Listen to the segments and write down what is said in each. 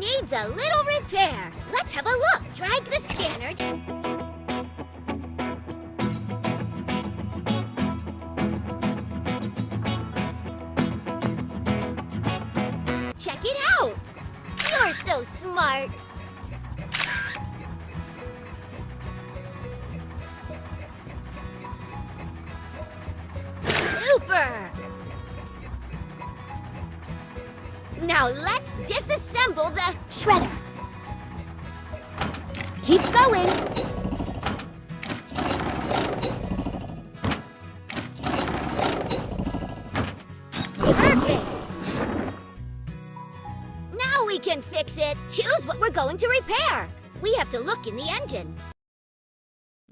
needs a little repair. Let's have a look. Drag the scanner. Check it out. You're so smart. Super! Now let's disassemble the shredder. Keep going. Perfect. Now we can fix it. Choose what we're going to repair. We have to look in the engine.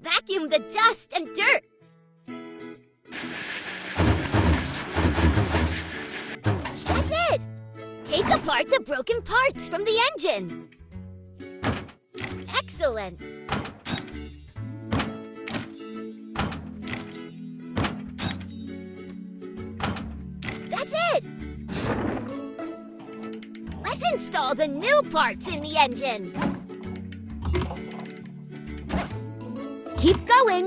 Vacuum the dust and dirt. That's it! Take apart the broken parts from the engine. Excellent! That's it! Let's install the new parts in the engine. Keep going.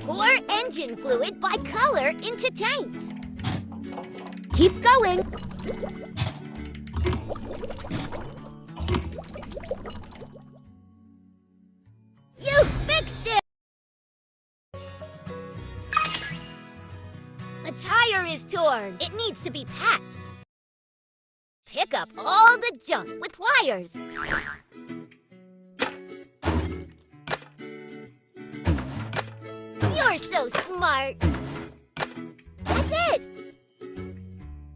Pour engine fluid by color into tanks. Keep going. You fixed it! The tire is torn. It needs to be patched. Pick up all the junk with pliers. You're so smart! That's it!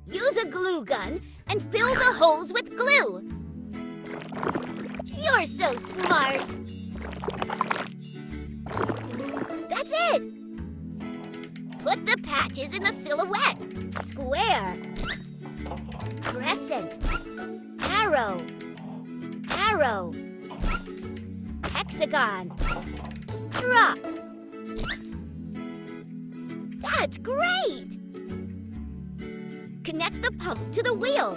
Use a glue gun and fill the holes with glue. You're so smart! That's it! Put the patches in the silhouette. Square. Crescent. Arrow. Arrow. Hexagon. Drop. That's great! Connect the pump to the wheel.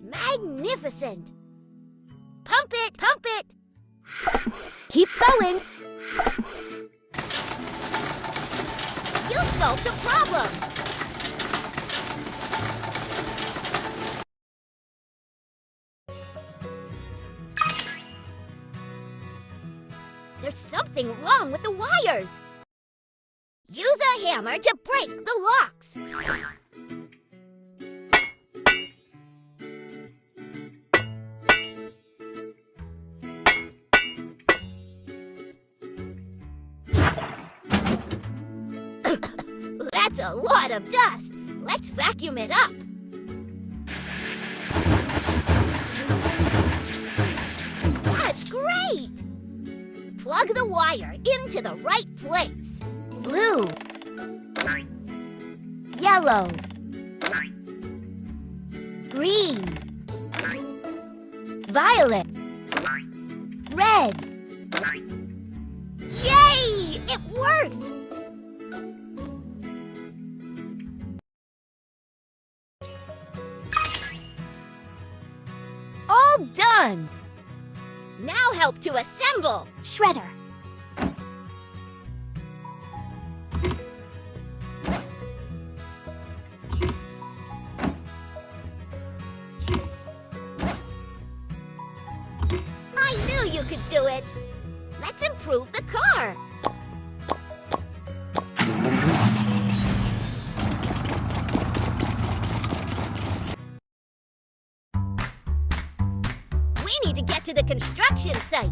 Magnificent! Pump it! Pump it! Keep going! You solved the problem! There's something wrong with the wires. Use a hammer to break the locks. That's a lot of dust. Let's vacuum it up. That's great! Plug the wire into the right place. Blue. Yellow. Green. Violet. Red. Yay! It works! All done! Now help to assemble! Shredder. I knew you could do it! Let's improve the car! We need to get to the construction site.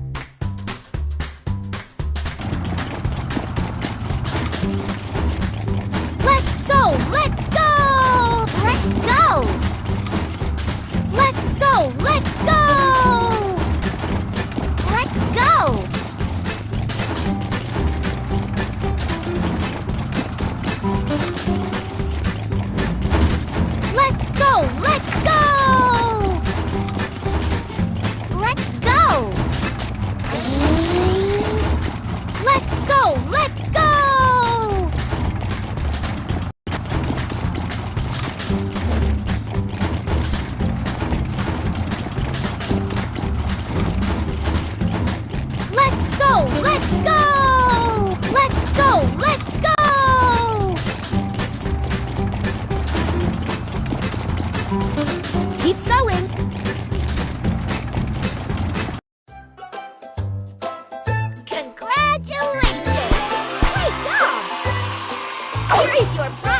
Let's go! Let's go! Let's go! Let's go! Let's go! Let's go! Here is your prize.